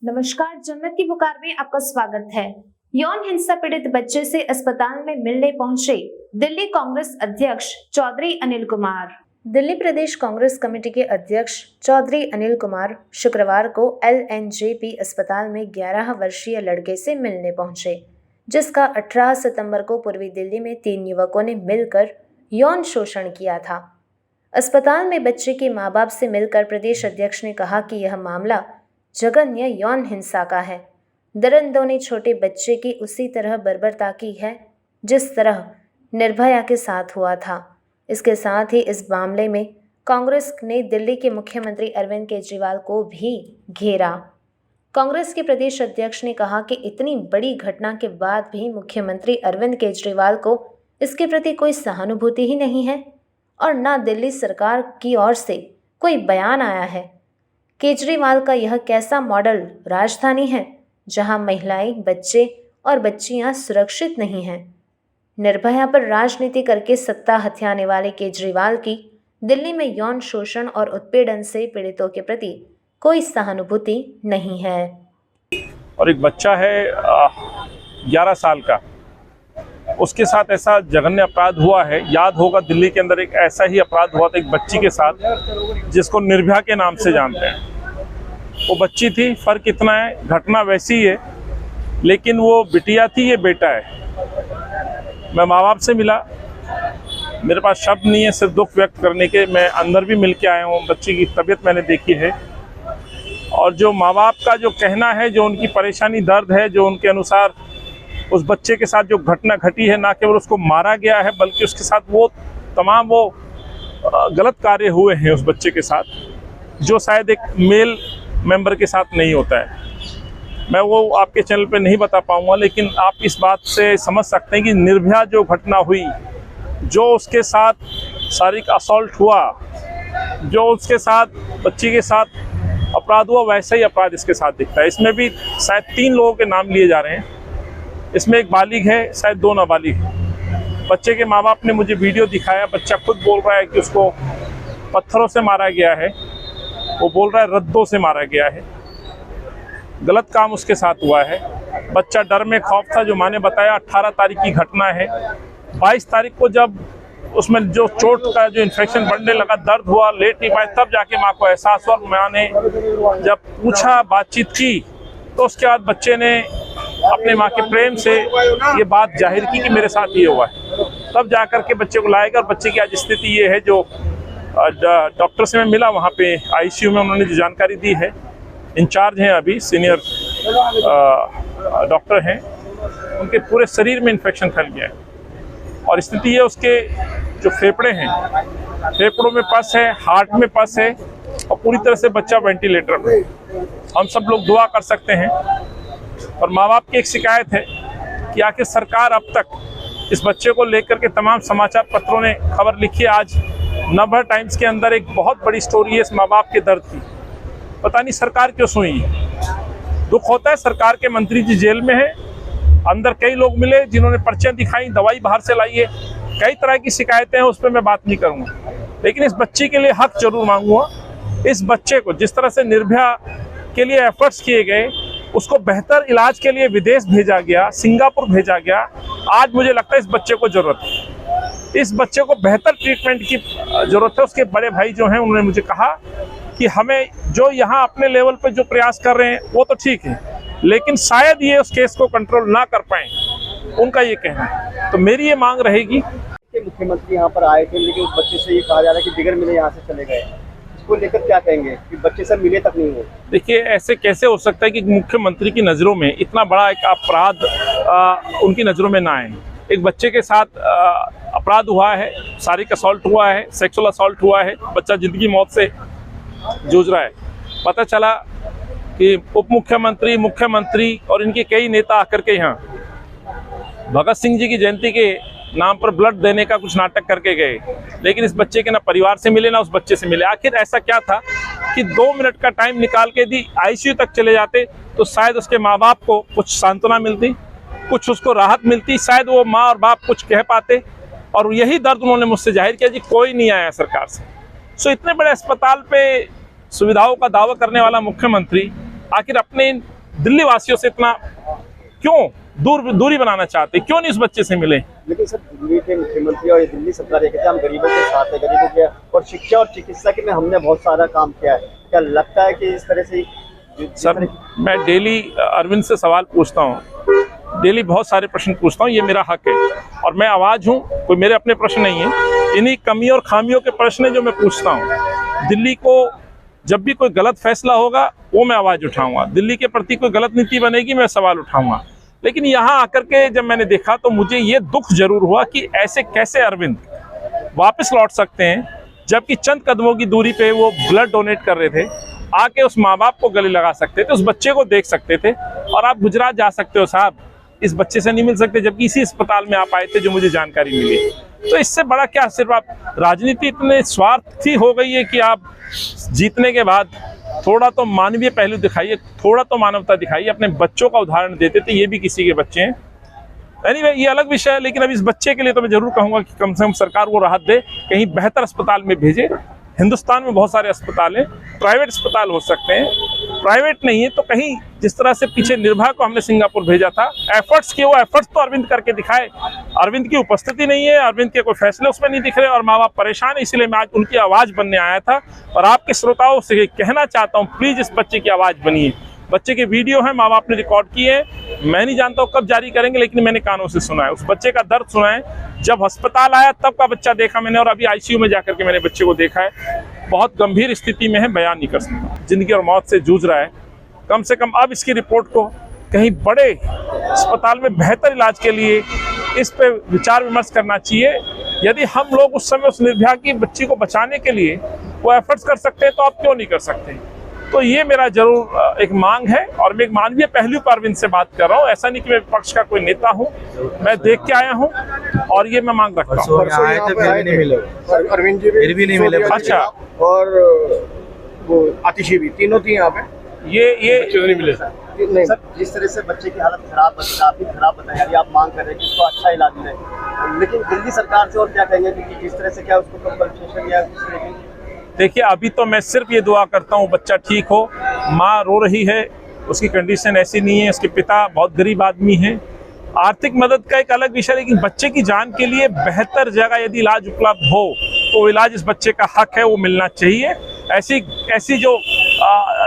नमस्कार, जन्नत की पुकार में आपका स्वागत है। यौन हिंसा पीड़ित बच्चे से अस्पताल में मिलने पहुंचे दिल्ली कांग्रेस अध्यक्ष चौधरी अनिल कुमार। दिल्ली प्रदेश कांग्रेस कमेटी के अध्यक्ष चौधरी अनिल कुमार शुक्रवार को LNJP अस्पताल में 11 वर्षीय लड़के से मिलने पहुंचे, जिसका 18 सितंबर को पूर्वी दिल्ली में 3 युवकों ने मिलकर यौन शोषण किया था। अस्पताल में बच्चे के मां बाप से मिलकर प्रदेश अध्यक्ष ने कहा कि यह मामला जघन्य यौन हिंसा का है। दरिंदों ने छोटे बच्चे की उसी तरह बर्बरता की है जिस तरह निर्भया के साथ हुआ था। इसके साथ ही इस मामले में कांग्रेस ने दिल्ली के मुख्यमंत्री अरविंद केजरीवाल को भी घेरा। कांग्रेस के प्रदेश अध्यक्ष ने कहा कि इतनी बड़ी घटना के बाद भी मुख्यमंत्री अरविंद केजरीवाल को इसके प्रति कोई सहानुभूति ही नहीं है और न दिल्ली सरकार की ओर से कोई बयान आया है। केजरीवाल का यह कैसा मॉडल राजधानी है जहां महिलाएं, बच्चे और बच्चियां सुरक्षित नहीं हैं। निर्भया पर राजनीति करके सत्ता हथियाने वाले केजरीवाल की दिल्ली में यौन शोषण और उत्पीड़न से पीड़ितों के प्रति कोई सहानुभूति नहीं है। और एक बच्चा है 11 साल का, उसके साथ ऐसा जघन्य अपराध हुआ है। याद होगा दिल्ली के अंदर एक ऐसा ही अपराध हुआ था एक बच्ची के साथ जिसको निर्भया के नाम से जानते हैं। वो बच्ची थी, फर्क इतना है, घटना वैसी है, लेकिन वो बिटिया थी, ये बेटा है। मैं माँ बाप से मिला, मेरे पास शब्द नहीं है सिर्फ दुख व्यक्त करने के। मैं अंदर भी मिल के आया हूँ, बच्ची की तबीयत मैंने देखी है और जो माँ बाप का जो कहना है, जो उनकी परेशानी दर्द है, जो उनके अनुसार उस बच्चे के साथ जो घटना घटी है, ना केवल उसको मारा गया है बल्कि उसके साथ वो तमाम वो गलत कार्य हुए हैं उस बच्चे के साथ, जो शायद एक मेल मेंबर के साथ नहीं होता है। मैं वो आपके चैनल पे नहीं बता पाऊंगा, लेकिन आप इस बात से समझ सकते हैं कि निर्भया जो घटना हुई, जो उसके साथ शारीरिक असॉल्ट हुआ, जो उसके साथ बच्ची के साथ अपराध हुआ, वैसा ही अपराध इसके साथ दिखता है। इसमें भी शायद 3 लोगों के नाम लिए जा रहे हैं। इसमें एक बालिग है, शायद 2 नाबालिग। बच्चे के माँ बाप ने मुझे वीडियो दिखाया, बच्चा खुद बोल रहा है कि उसको पत्थरों से मारा गया है, वो बोल रहा है रद्दों से मारा गया है। गलत काम उसके साथ हुआ है। बच्चा डर में खौफ था, जो माँ ने बताया 18 तारीख की घटना है। 22 तारीख को जब उसमें जो चोट का जो इन्फेक्शन बढ़ने लगा, दर्द हुआ, लेट नहीं पाए, तब जाके माँ को एहसास हुआ। माँ ने जब पूछा, बातचीत की, तो उसके बाद बच्चे ने अपने माँ के प्रेम से ये बात जाहिर की कि मेरे साथ ये हुआ है। तब जाकर के बच्चे को लाएगा। और बच्चे की आज स्थिति ये है, जो डॉक्टर से मैं मिला वहाँ पे ICU में, उन्होंने जो जानकारी दी है, इंचार्ज हैं अभी, सीनियर डॉक्टर हैं, उनके पूरे शरीर में इन्फेक्शन फैल गया है। और स्थिति ये, उसके जो फेफड़े हैं, फेफड़ों में पस है, हार्ट में पस है और पूरी तरह से बच्चा वेंटिलेटर में। हम सब लोग दुआ कर सकते हैं। और माँ बाप की एक शिकायत है कि आखिर सरकार अब तक इस बच्चे को लेकर के तमाम समाचार पत्रों ने खबर लिखी है। आज नवभारत टाइम्स के अंदर एक बहुत बड़ी स्टोरी है इस माँ बाप के दर्द की। पता नहीं सरकार क्यों सोई है। दुख होता है, सरकार के मंत्री जी जेल में है, अंदर कई लोग मिले जिन्होंने पर्चियाँ दिखाई, दवाई बाहर से लाई है, कई तरह की शिकायतें हैं, उस पर मैं बात नहीं करूँगा। लेकिन इस बच्ची के लिए हक जरूर मांगूंगा। इस बच्चे को जिस तरह से निर्भया के लिए एफर्ट्स किए गए, उसको बेहतर इलाज के लिए विदेश भेजा गया, सिंगापुर भेजा गया। आज मुझे लगता है इस बच्चे को जरूरत है, इस बच्चे को बेहतर ट्रीटमेंट की जरूरत है। उसके बड़े भाई जो हैं, उन्होंने मुझे कहा कि हमें जो यहाँ अपने लेवल पे जो प्रयास कर रहे हैं वो तो ठीक है, लेकिन शायद ये उस केस को कंट्रोल ना कर पाए, उनका ये कहना है। तो मेरी ये मांग रहेगी। मुख्यमंत्री यहाँ पर आए थे, लेकिन उस बच्चे से ये कहा जा रहा है कि बिगड़ मिले यहाँ से चले गए। को लेकर क्या कहेंगे कि बच्चे सब मिले तक नहीं हुए? देखिए, ऐसे कैसे हो सकता है कि मुख्यमंत्री की नज़रों में इतना बड़ा एक अपराध उनकी नज़रों में ना आए। एक बच्चे के साथ अपराध हुआ है, शारीरिक असॉल्ट हुआ है, सेक्सुअल असॉल्ट हुआ है, बच्चा जिंदगी मौत से जूझ रहा है। पता चला कि उप मुख्यमंत्री, मुख्यमंत्री और इनके कई नेता आकर के यहाँ भगत सिंह जी की जयंती के नाम पर ब्लड देने का कुछ नाटक करके गए, लेकिन इस बच्चे के ना परिवार से मिले ना उस बच्चे से मिले। आखिर ऐसा क्या था कि 2 मिनट का टाइम निकाल के यदि ICU तक चले जाते तो शायद उसके माँ बाप को कुछ सांत्वना मिलती, कुछ उसको राहत मिलती, शायद वो माँ और बाप कुछ कह पाते। और यही दर्द उन्होंने मुझसे जाहिर किया जी, कोई नहीं आया सरकार से। सो इतने बड़े अस्पताल पे सुविधाओं का दावा करने वाला मुख्यमंत्री आखिर अपने दिल्ली वासियों से इतना क्यों दूरी बनाना चाहते, क्यों नहीं उस बच्चे से मिले? लेकिन सर दिल्ली के मुख्यमंत्री और ये दिल्ली सरकार ये कहते हैं हम गरीबों के साथ है, गरीबों के और शिक्षा और चिकित्सा के में हमने बहुत सारा काम किया है। क्या लगता है कि इस तरह से सर मैं डेली अरविंद से सवाल पूछता हूँ, डेली बहुत सारे प्रश्न पूछता हूँ, ये मेरा हक है और मैं आवाज़ हूँ, कोई मेरे अपने प्रश्न नहीं है। इन्हीं कमियों और खामियों के प्रश्न है जो मैं पूछता हूँ। दिल्ली को जब भी कोई गलत फैसला होगा वो मैं आवाज़ उठाऊंगा, दिल्ली के प्रति कोई गलत नीति बनेगी मैं सवाल उठाऊंगा। लेकिन यहाँ आकर के जब मैंने देखा तो मुझे ये दुख जरूर हुआ कि ऐसे कैसे अरविंद वापस लौट सकते हैं, जबकि चंद कदमों की दूरी पे वो ब्लड डोनेट कर रहे थे, आके उस माँ बाप को गले लगा सकते थे, उस बच्चे को देख सकते थे। और आप गुजरात जा सकते हो साहब, इस बच्चे से नहीं मिल सकते, जबकि इसी अस्पताल में आप आए थे जो मुझे जानकारी मिली। तो इससे बड़ा क्या, सिर्फ आप राजनीति इतने स्वार्थी हो गई है कि आप जीतने के बाद थोड़ा तो मानवीय पहलू दिखाइए, थोड़ा तो मानवता दिखाइए। अपने बच्चों का उदाहरण देते थे, ये भी किसी के बच्चे हैं। एनीवे ये अलग विषय है, लेकिन अब इस बच्चे के लिए तो मैं जरूर कहूंगा कि कम से कम सरकार को राहत दे, कहीं बेहतर अस्पताल में भेजे। हिंदुस्तान में बहुत सारे अस्पताल हैं, प्राइवेट अस्पताल हो सकते हैं, प्राइवेट नहीं है तो कहीं जिस तरह से पीछे निर्भया को हमने सिंगापुर भेजा था, एफर्ट्स किए, वो एफर्ट्स तो अरविंद करके दिखाए। अरविंद की उपस्थिति नहीं है, अरविंद के कोई फैसले उसमें नहीं दिख रहे और माँ बाप परेशान है, इसलिए मैं आज उनकी आवाज़ बनने आया था और आपके श्रोताओं से कहना चाहता हूँ प्लीज़ इस बच्चे की आवाज़ बनिए। बच्चे के वीडियो हैं, माँ बाप ने रिकॉर्ड किए हैं, मैं नहीं जानता हूँ कब जारी करेंगे, लेकिन मैंने कानों से सुना है, उस बच्चे का दर्द सुना है। जब अस्पताल आया तब का बच्चा देखा मैंने और अभी आईसीयू में जाकर के मैंने बच्चे को देखा है, बहुत गंभीर स्थिति में है, बयान नहीं कर सकता, जिंदगी और मौत से जूझ रहा है। कम से कम अब इसकी रिपोर्ट को कहीं बड़े अस्पताल में बेहतर इलाज के लिए इस पे विचार विमर्श करना चाहिए। यदि हम लोग उस समय उस निर्भया की बच्ची को बचाने के लिए वो एफर्ट्स कर सकते हैं तो आप क्यों नहीं कर सकते? तो ये मेरा जरूर एक मांग है और मैं एक मानवीय पहलू पर अरविंद से बात कर रहा हूँ। ऐसा नहीं कि मैं विपक्ष का कोई नेता हूँ, मैं देख के आया हूँ और ये मैं मांग रखता हूँ। अरविंद जी फिर भी नहीं मिले। अच्छा, और वो आतिशी भी, तीनों थी यहाँ पे, ये नहीं मिले नहीं सर। जिस तरह से बच्चे की हालत काफी खराब बताई, यानी आप मांग कर रहे हैं कि उसको अच्छा इलाज मिले, लेकिन दिल्ली सरकार से और क्या कहेंगे कि जिस तरह से क्या उसको कंपनसेशन या किस तरह की? देखिए अभी तो मैं सिर्फ ये दुआ करता हूँ बच्चा ठीक हो। माँ रो रही है, उसकी कंडीशन ऐसी नहीं है, उसके पिता बहुत गरीब आदमी हैं, आर्थिक मदद का एक अलग विषय, लेकिन बच्चे की जान के लिए बेहतर जगह यदि इलाज उपलब्ध हो तो इलाज इस बच्चे का हक है, वो मिलना चाहिए। ऐसी जो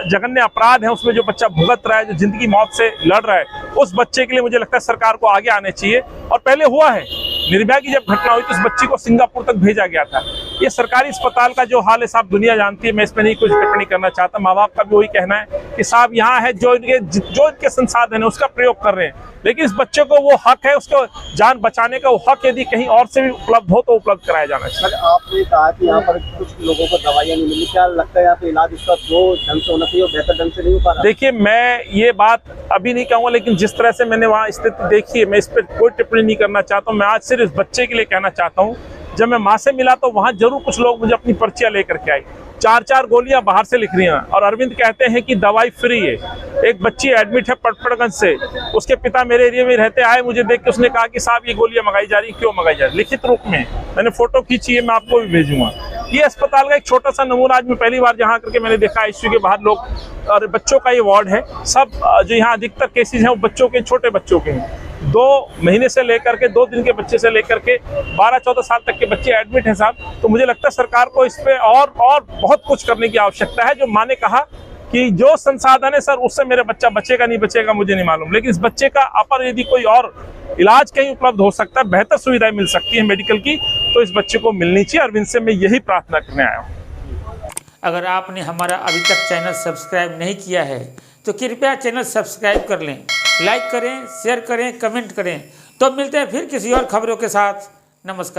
जघन्य अपराध है उसमें जो बच्चा भुगत रहा है, जो जिंदगी मौत से लड़ रहा है, उस बच्चे के लिए मुझे लगता है सरकार को आगे आने चाहिए। और पहले हुआ है, निर्भया की जब घटना हुई तो उस बच्ची को सिंगापुर तक भेजा गया था। ये सरकारी अस्पताल का जो हाल है साहब दुनिया जानती है, मैं इसमें नहीं कुछ टिप्पणी करना चाहता। माँ बाप का भी वही कहना है कि साहब यहाँ है जो इनके संसाधन है उसका प्रयोग कर रहे हैं, लेकिन इस बच्चे को वो हक है, उसको जान बचाने का वो हक यदि कहीं और से भी उपलब्ध हो तो उपलब्ध कराया जाना चाहिए। आपने कहा कि यहाँ पर कुछ लोगों को दवाइयाँ नहीं मिली, क्या लगता है यहाँ पे इलाज इसका वो ढंग से होना चाहिए और बेहतर ढंग से नहीं हो पा रहा? देखिए मैं ये बात अभी नहीं कहूँगा, लेकिन जिस तरह से मैंने वहाँ स्थिति देखी है मैं इस पर कोई टिप्पणी नहीं करना चाहता हूँ। मैं आज सिर्फ इस बच्चे के लिए कहना चाहता हूँ, जब मैं माँ से मिला तो वहाँ जरूर कुछ लोग मुझे अपनी पर्चियाँ लेकर के आई, 4-4 गोलियां बाहर से लिख रही हैं और अरविंद कहते हैं कि दवाई फ्री है। एक बच्ची एडमिट है पटपड़गंज से, उसके पिता मेरे एरिया में रहते आए, मुझे देख के उसने कहा कि साहब ये गोलियां मंगाई जा रही, क्यों मंगाई जा रही, लिखित रूप में मैंने फोटो खींची है, मैं आपको भी भेजूंगा। ये अस्पताल का एक छोटा सा नमूना आज मैं पहली बार जहाँ करके मैंने देखा, आईसीयू के बाहर लोग, और बच्चों का ये वार्ड है, सब जो यहाँ अधिकतर केसेज हैं वो बच्चों के, छोटे बच्चों के हैं। 2 महीने से लेकर के 2 दिन के बच्चे से लेकर के 12-14 साल तक के बच्चे एडमिट हैं साहब। तो मुझे लगता है सरकार को इस पे और बहुत कुछ करने की आवश्यकता है। जो माँ ने कहा कि जो संसाधन है सर उससे मेरा बच्चा बचेगा नहीं बचेगा मुझे नहीं मालूम, लेकिन इस बच्चे का अपर यदि कोई और इलाज कहीं उपलब्ध हो सकता है, बेहतर सुविधाएं मिल सकती है मेडिकल की, तो इस बच्चे को मिलनी चाहिए। अरविंद से मैं यही प्रार्थना करने आया हूँ। अगर आपने हमारा अभी तक चैनल सब्सक्राइब नहीं किया है तो कृपया चैनल सब्सक्राइब कर लें, लाइक करें, शेयर करें, कमेंट करें। तो मिलते हैं फिर किसी और खबरों के साथ। नमस्कार।